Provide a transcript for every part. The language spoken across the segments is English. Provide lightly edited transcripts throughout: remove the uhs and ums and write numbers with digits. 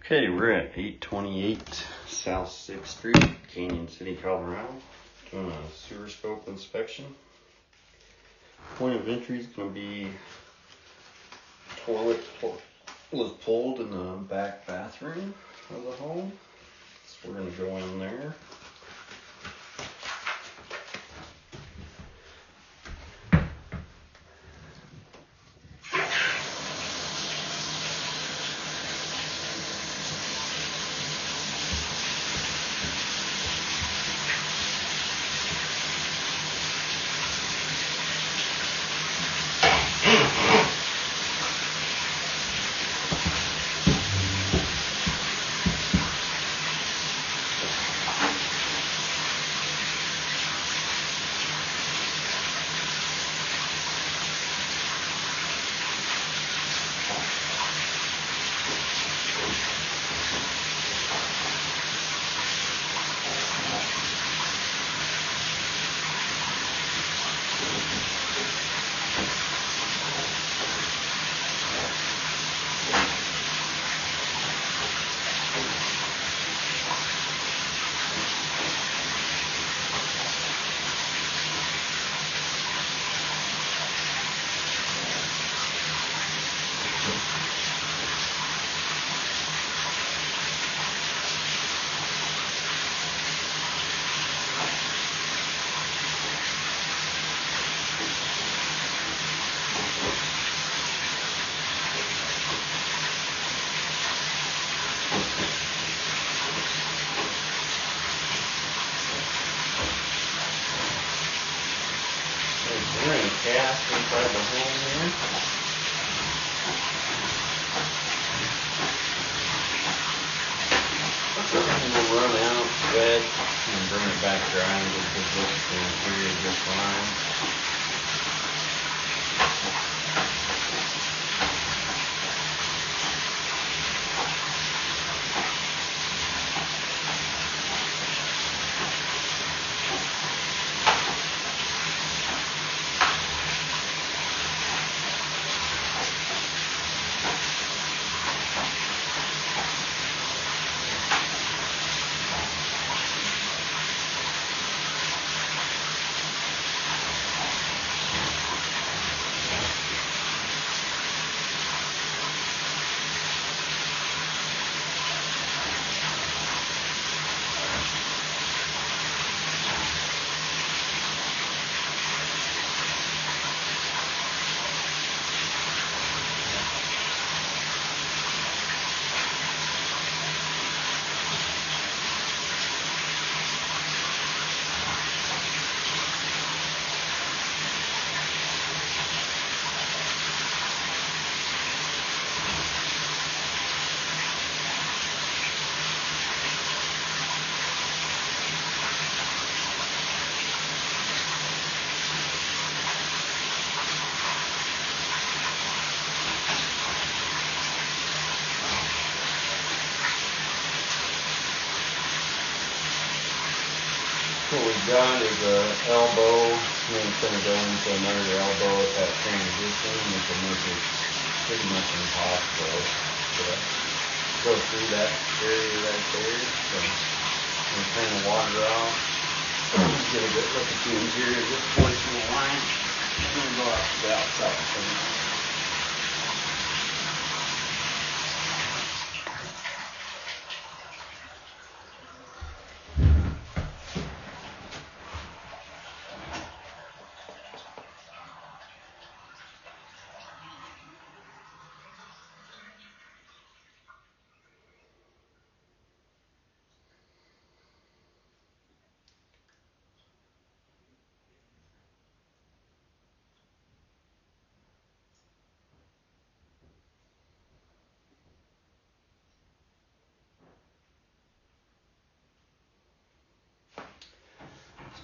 Okay, we're at 828 South 6th Street, Canyon City, Colorado, doing a sewer scope inspection. Point of entry is going to be toilet was pulled in the back bathroom of the home, so we're going to go in there. We're in a cast inside the home here. We'll run out, wet, and bring it back dry and get this look to the interior just fine. What we've got is an elbow, and it's going to go into another elbow at that transition, which will make it pretty much impossible to go through that area right there. So we'll turn the water off, get a good look at the interior of this portion of the line, and then go out to the outside.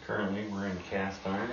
Currently we're in cast iron.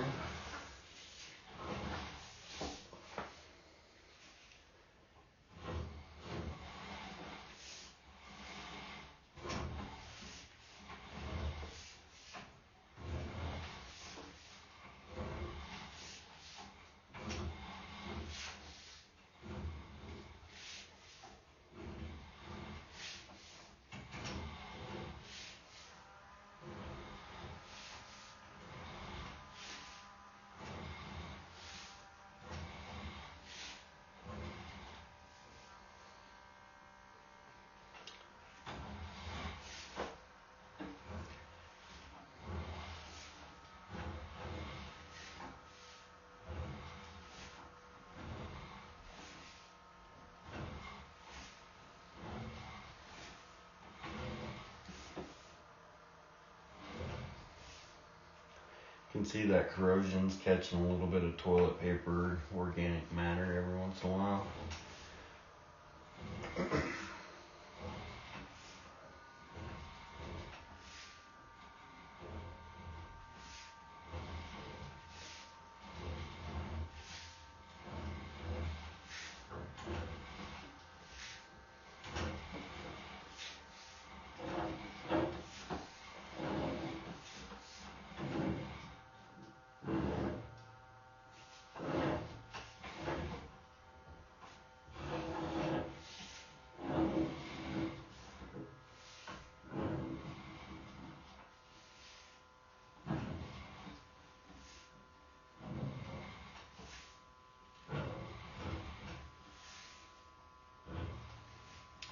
can see that corrosion's catching a little bit of toilet paper, organic matter every once in a while.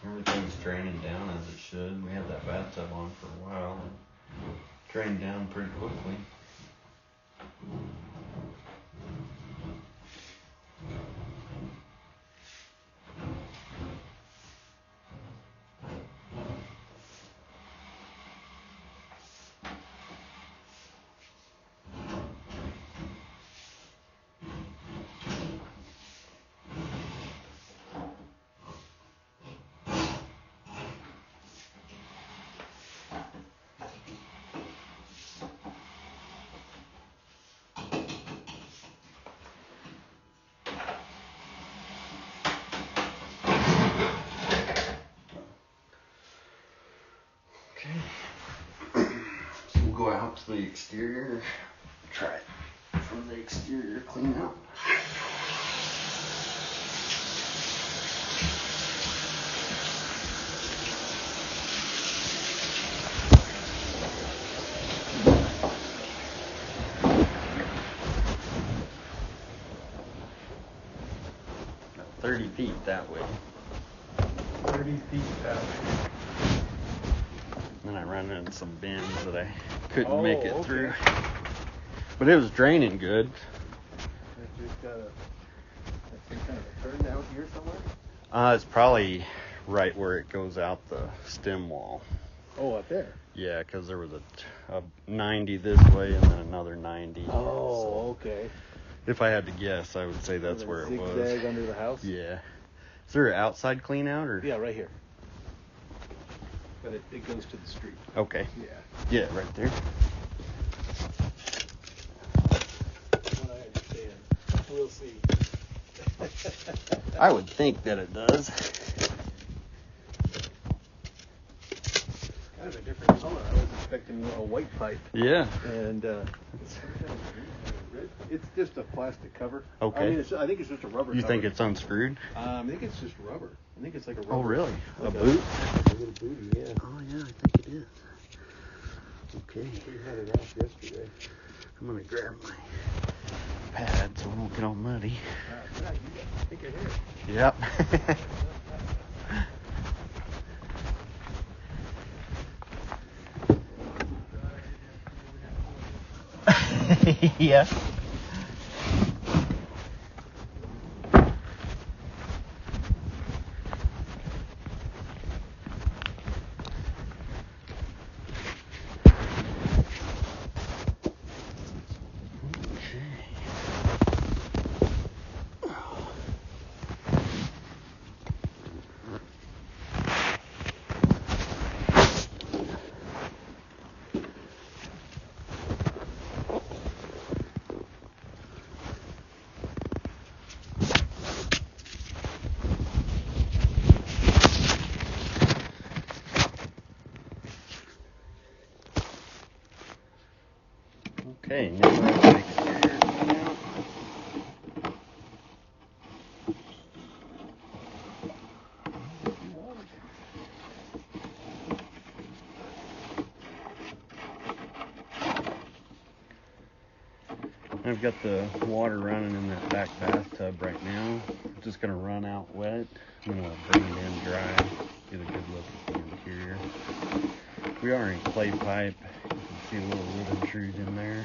Everything's draining down as it should. We had that bathtub on for a while and drained down pretty quickly. So we'll go out to the exterior, try it from the exterior, clean out. About 30 feet that way. 30 feet that way. Then I run into some bends that I couldn't make it okay. through. But it was draining good. It just got some kind of a turn down here somewhere? It's probably right where it goes out the stem wall. Oh, up there? Yeah, because there was a 90 this way and then another 90. Oh, okay. If I had to guess, I would say that's where it was. Zigzag under the house? Yeah. Is there an outside clean out or? Yeah, right here. But it goes to the street. Okay. Yeah. Yeah, right there. What I understand. We'll see. I would think that it does. Kind of a different color. I was expecting a white pipe. Yeah. And it's just a plastic cover. Okay. I mean, I think it's just a rubber You cover. think it's unscrewed? I think it's just rubber. I think it's like a rubber. Oh, really? Like A boot? A little booty, yeah. Oh, yeah, I think it is. Okay. We had it off yesterday. I'm going to grab my pad so I won't get all muddy. Yeah, you got to think ahead. Yep. Yeah. Okay, now we're going to exterior clean out. I've got the water running in that back bathtub right now. I'm just going to run out wet. I'm going to bring it in dry, get a good look at the interior. We are in clay pipe. You can see a little wood intrude in there.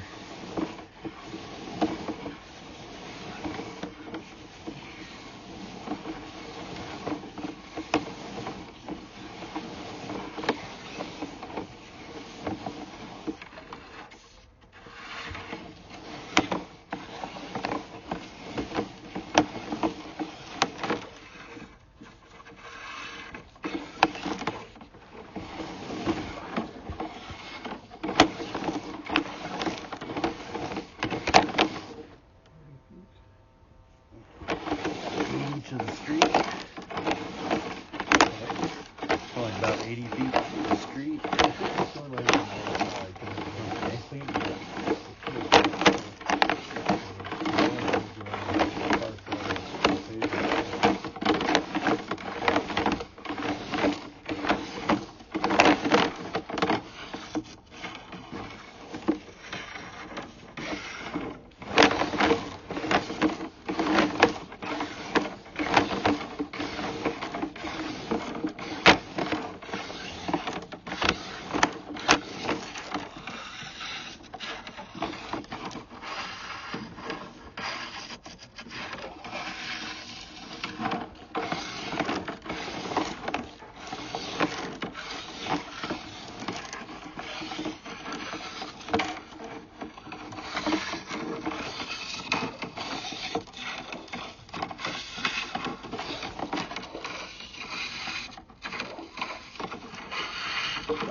Looks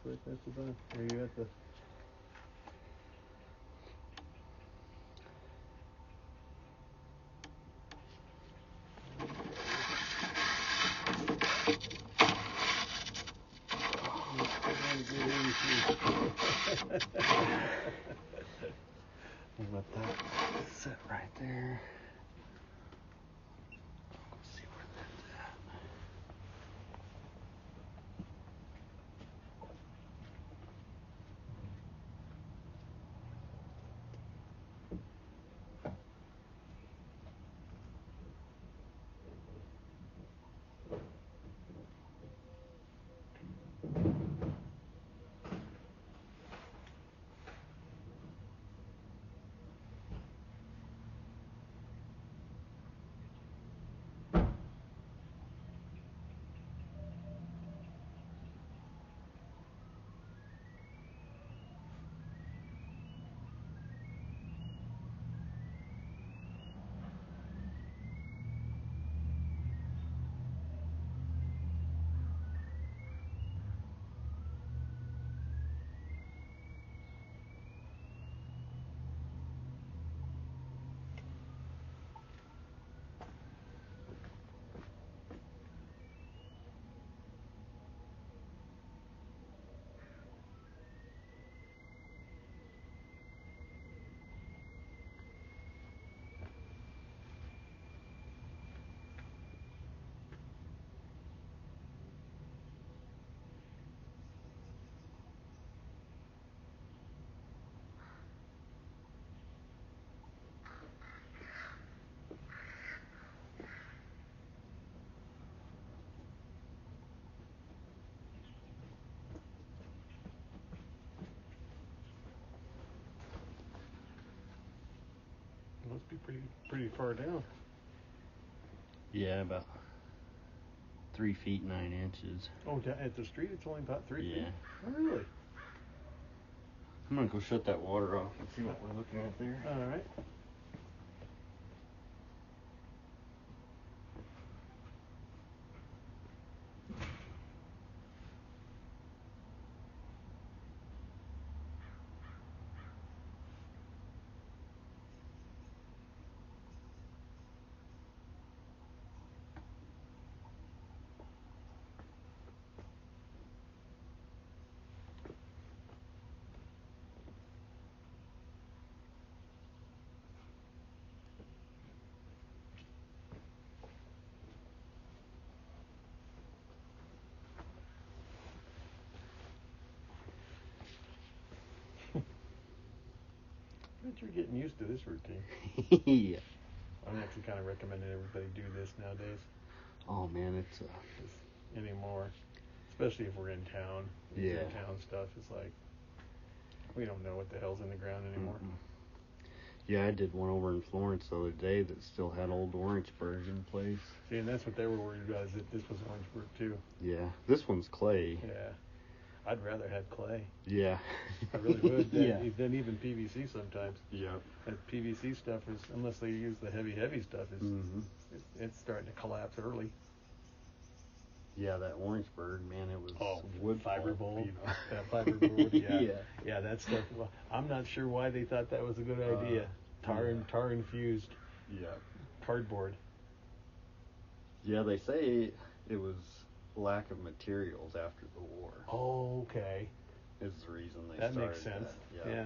like that's about. Are you at the? Let that sit right there. Let's see where that's at. Must be pretty far down. Yeah, about 3 feet 9 inches. Oh, at the street it's only about 3 feet? Yeah. Oh, really? I'm gonna go shut that water off and see what we're looking at there. All right. But you're getting used to this routine. Yeah. I'm actually kind of recommending everybody do this nowadays. Oh man, it's Anymore, especially if we're in town. Yeah. In town stuff is like we don't know what the hell's in the ground anymore. Yeah, I did one over in Florence the other day that still had old Orangeburg in place. See, and that's what they were worried about, is that this was Orangeburg too. Yeah, this one's clay. Yeah, I'd rather have clay. Yeah. I really would. Yeah. Than even PVC sometimes. Yeah. That PVC stuff is, unless they use the heavy stuff, is it's starting to collapse early. Yeah, that Orangeburg, man, it was wood fiber bowl. You know? That fiber board, yeah. Yeah. Yeah, that stuff. Well, I'm not sure why they thought that was a good idea. Tar infused Yeah. cardboard. Yeah, they say it was lack of materials after the war. Oh, okay. Is the reason they That started makes sense. that. Yeah.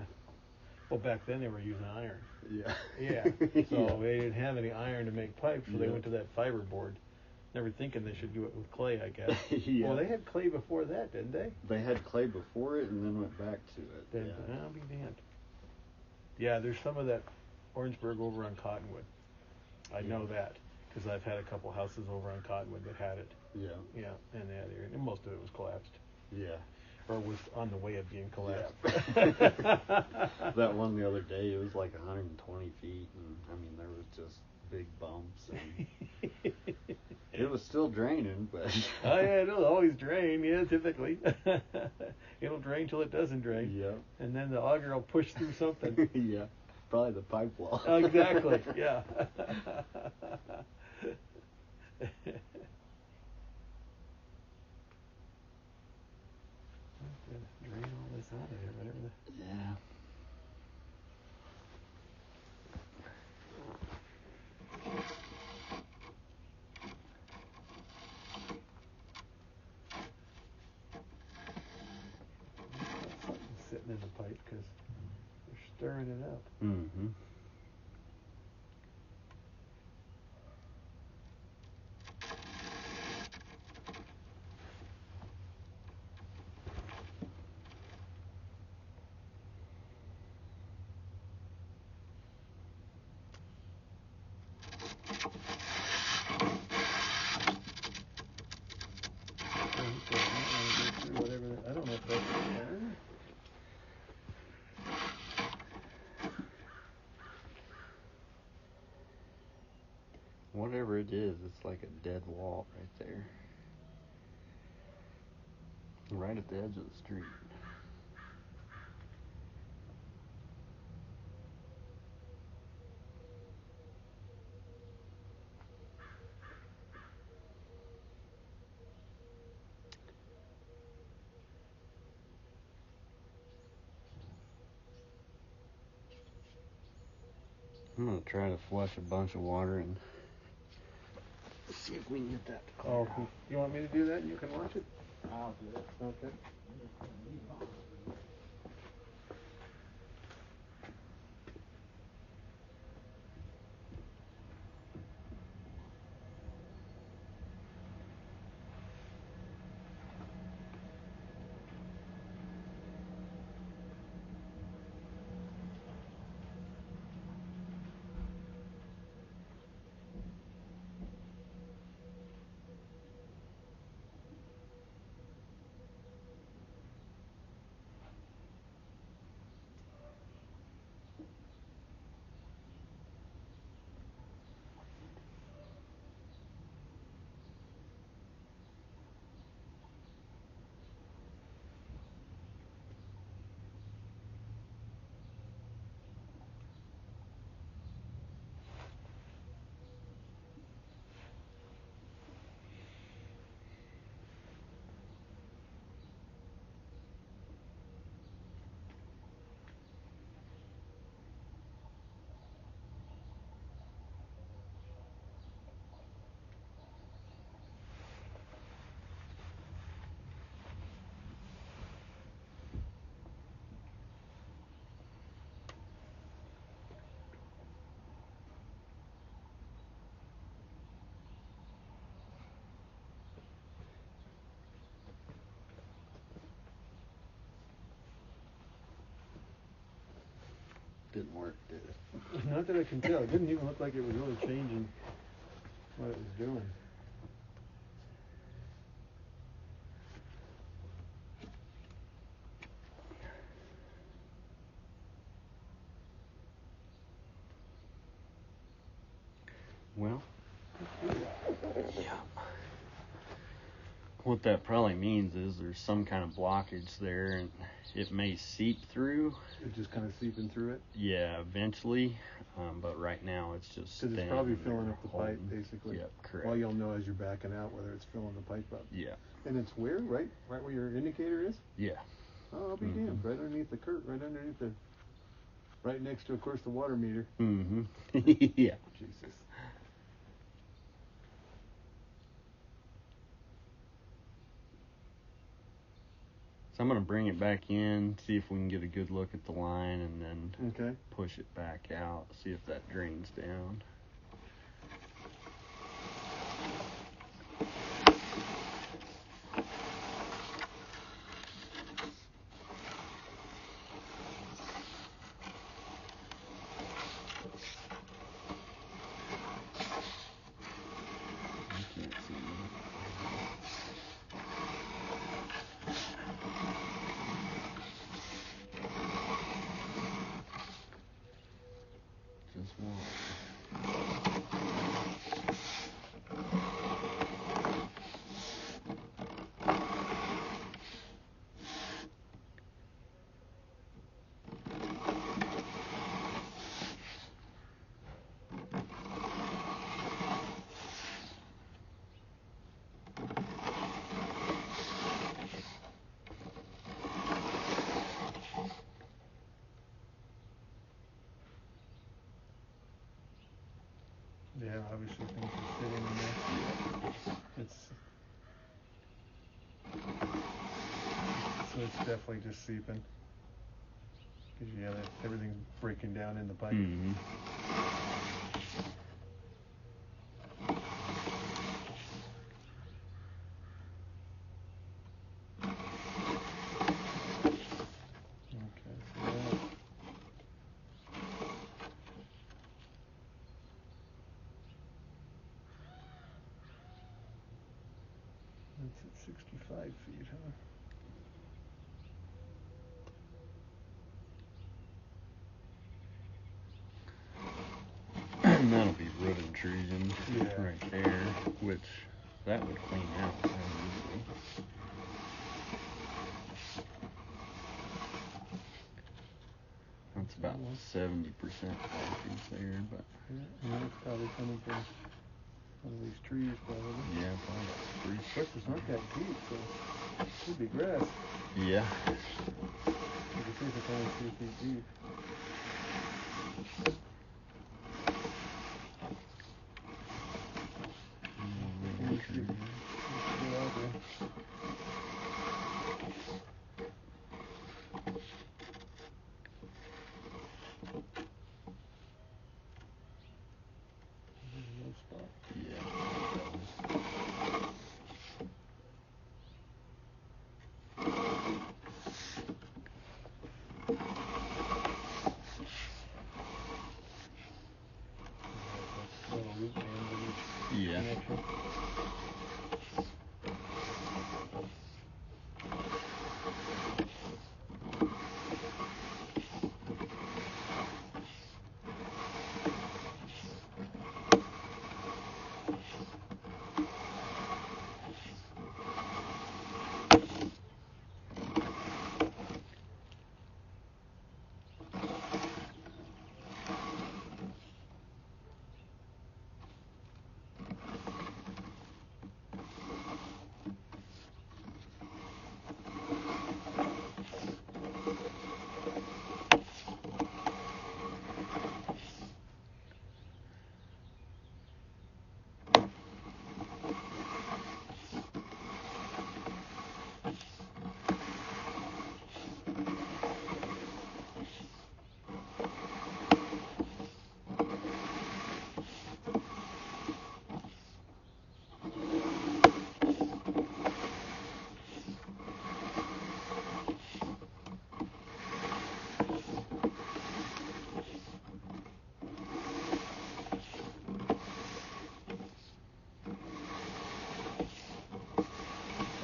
Well, back then they were using iron. Yeah. Yeah. So they didn't have any iron to make pipes, so they went to that fiber board. Never thinking they should do it with clay, I guess. Yeah. Well, they had clay before that, didn't they? They had clay before it and then went back to it. Then, I'll be damned. Yeah, there's some of that Orangeburg over on Cottonwood. I know that because I've had a couple houses over on Cottonwood that had it. Yeah. Yeah, in that area. And most of it was collapsed. Yeah. Or was on the way of being collapsed. Yeah. That one the other day, it was like 120 feet, and I mean, there was just big bumps, and it was still draining, but... Oh, yeah, it'll always drain, yeah, typically. It'll drain till it doesn't drain. Yeah. And then the auger will push through something. Yeah. probably the pipe wall. Exactly. Yeah. Drain all this out of here, whatever the. Yeah. Something's sitting in the pipe because they're stirring it up. Mm-hmm. Whatever. I don't know if that's. Whatever it is, it's like a dead wall right there. Right at the edge of the street. I'm gonna try to flush a bunch of water and see if we can get that to clear Oh, out. you want me to do that? You can watch it. I'll do it. Okay. Didn't work, did it? Not that I can tell. It didn't even look like it was really changing what it was doing. Well, yeah. What that probably means is there's some kind of blockage there, and it may seep through. It's just kind of seeping through it. Yeah, eventually. But right now it's just Because it's probably filling up the pipe, basically. Yep, correct. Well, you'll know as you're backing out whether it's filling the pipe up. Yeah. And it's where? Right where your indicator is? Yeah. Oh, I'll be damned. Right underneath the right next to, of course, the water meter. Mm-hmm. Yeah. Jesus. So I'm going to bring it back in, see if we can get a good look at the line, and then push it back out, see if that drains down. Just one. obviously things are sitting in there. So it's definitely just seeping. Because everything's breaking down in the pipe. Mm-hmm. Okay, so that's at 65 feet, huh? And that'll be root intrusion Yeah. right there, which that would clean out easily. That's about 70% blockage there, but yeah, it's probably coming from one of these trees, probably. yeah, probably about Of course, it's not that deep, so it should be grass. yeah. You can see if it's only 3 feet deep. No spot. Yeah. Little root band in each connection.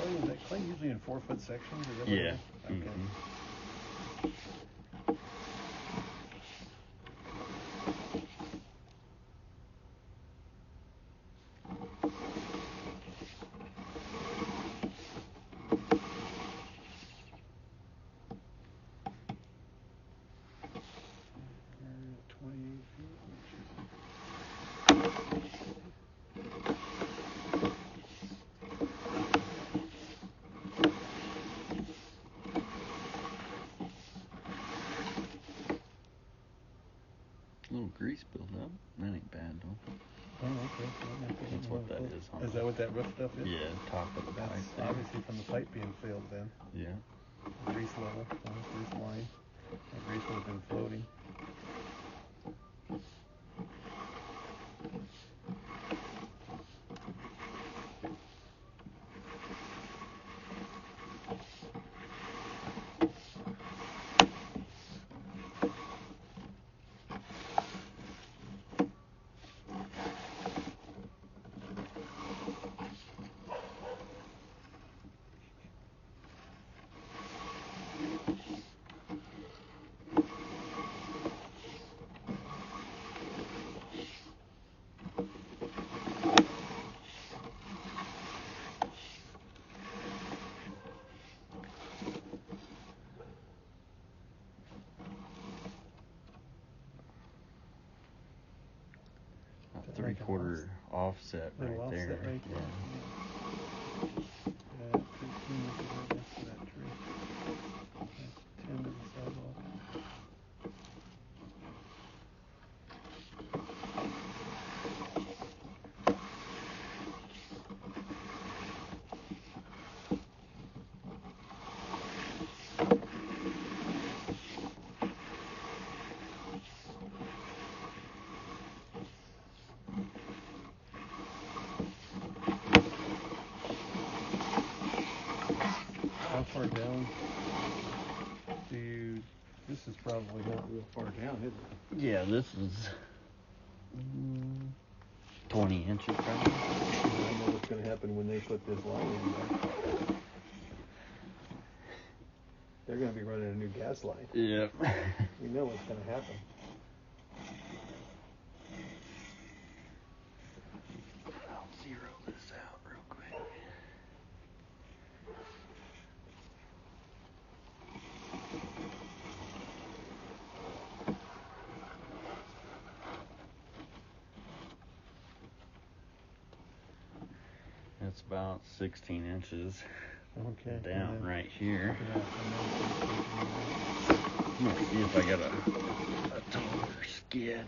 Is that clay usually in 4-foot sections? Is that what it is? Okay. Mm-hmm. We're at 28 feet. A little grease buildup. That ain't bad though. Oh, okay. That's what that is. Is that what that rough stuff is? Yeah, top of the pipe. That's there. obviously from the pipe being filled then. Yeah. Grease level, grease line. That grease would have been floating. Three-quarter offset Little right offset there. right there. Yeah. 15 inches right next to that tree. That's 10 to the sidewalk. This is probably not real far down, is it? Yeah, this is 20 inches probably. I know what's going to happen when they put this line in there. They're going to be running a new gas line. Yep. You know what's going to happen. I'll zero this out real quick. It's about 16 inches down right here. I'm gonna see if I got a taller skid.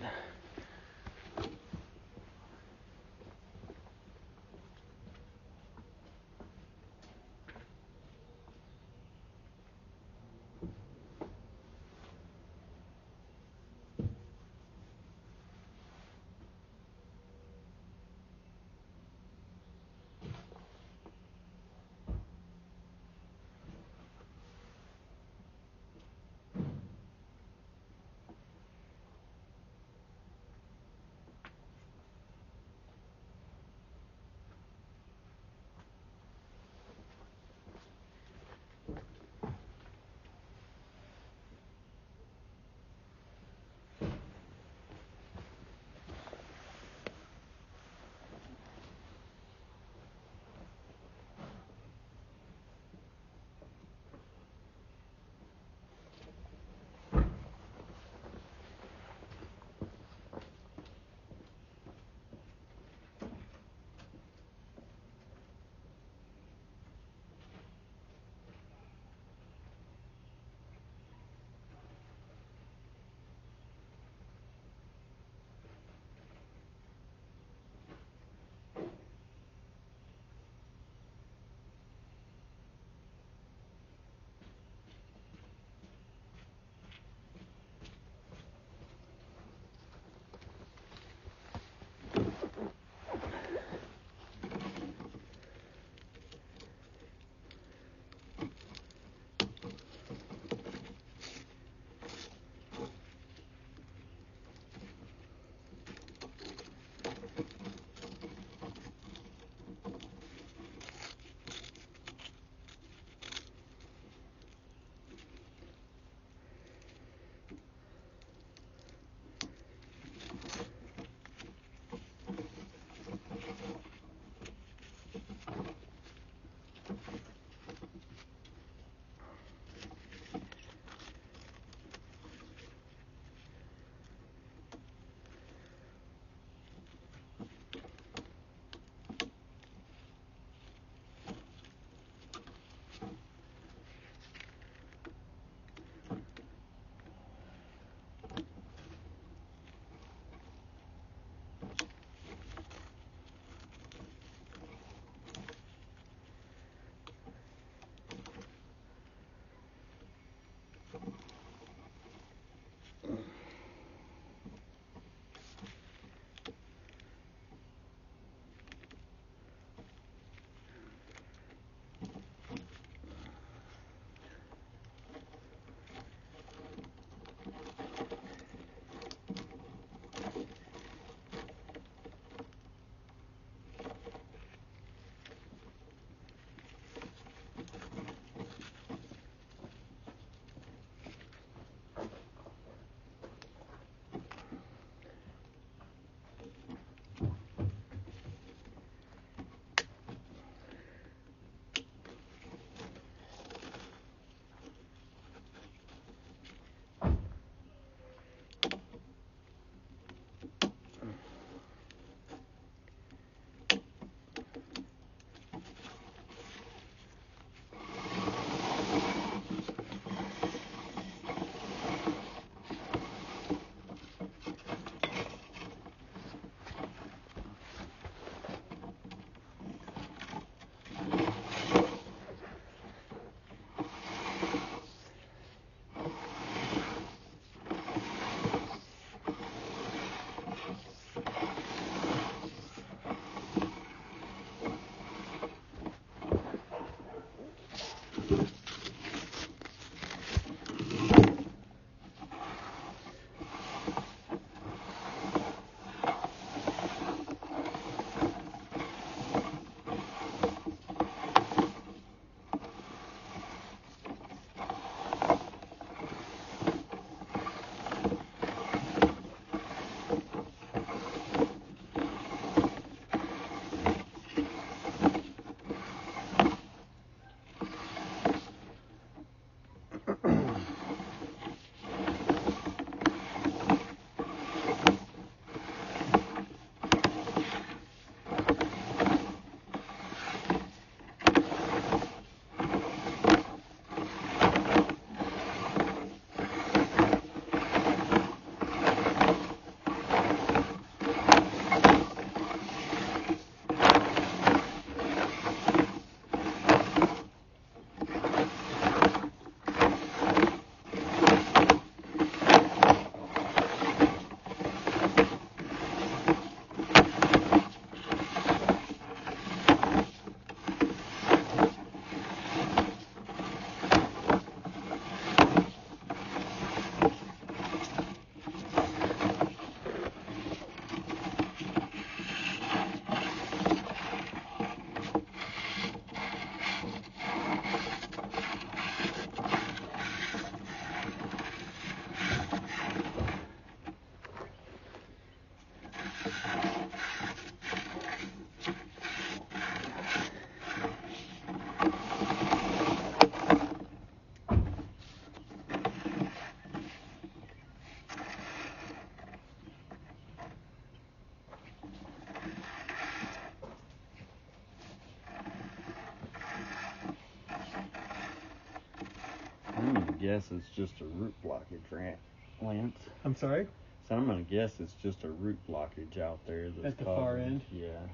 guess it's just a root blockage, Lance. I'm sorry? So I'm gonna guess it's just a root blockage out there that's At the far causing- end? Yeah.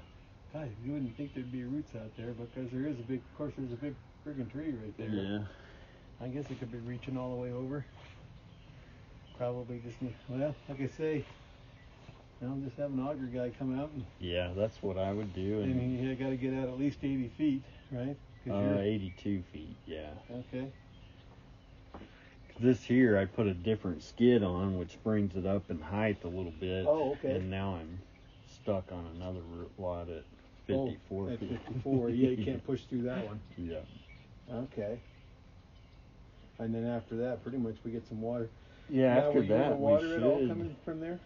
God, you wouldn't think there'd be roots out there because there's a big friggin' tree right there. Yeah. I guess it could be reaching all the way over. Probably just, well, like I say, just have an auger guy come out and Yeah, that's what I would do. and you got to get out at least 80 feet, right? 'Cause 82 feet, yeah. Okay. This here, I put a different skid on, which brings it up in height a little bit. Oh, okay. And now I'm stuck on another root lot at 54 at feet. 54, yeah, you can't push through that one. Yeah. Okay. And then after that, pretty much we get some water. Yeah, now, after were you in the that, water we at all should. coming from there?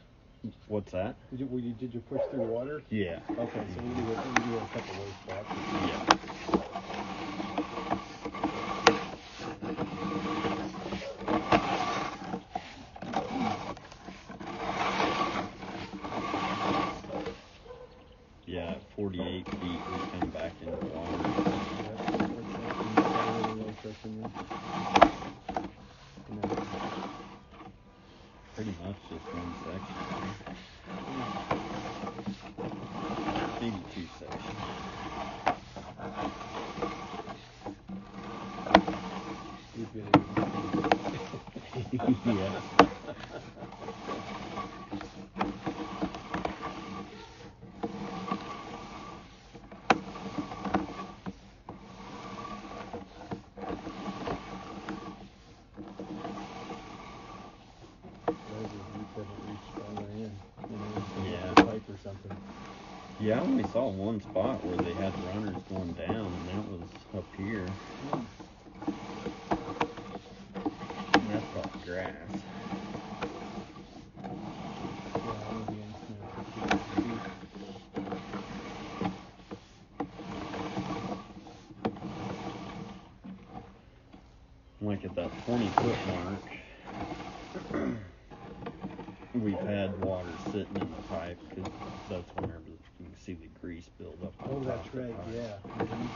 What's that? Did you push through water? Yeah. Okay, so we do have a couple low spots. Yeah. Yeah, at 48 feet, we come back into water. Pretty much just one section. 82 section. Yeah. Pipe or something. Yeah, I only saw one spot where they had runners going down, and that was up here. And that's all grass. Like at that 20-foot mark, we've had water sitting in the pipe because that's whenever you can see the grease build up. Oh, on that's top of the right, pipe. yeah. Mm-hmm.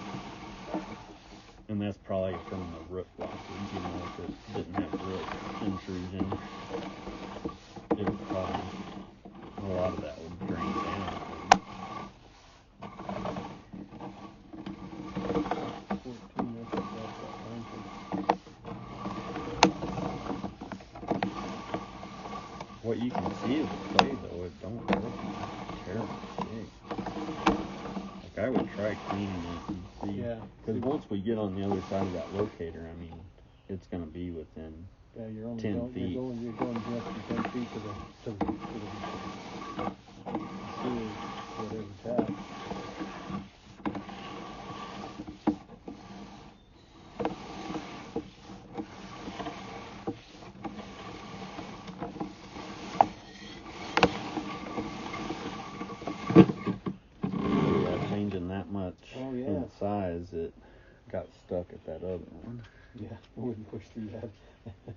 And that's probably from the root blockage, if it didn't have root intrusion, it would probably, a lot of that would drain down. 14, that's What you can see is the clay, though, it don't look terribly big. Like, I would try cleaning it and see. Yeah. Because once we get on the other side of that locator, I mean, it's going to be within yeah, you're only 10 going, feet. You're going just from 10 feet to the sewage, whatever tap. Yeah, changing that much Oh, yeah. in size, it got stuck at that other one. Yeah, I wouldn't push through that.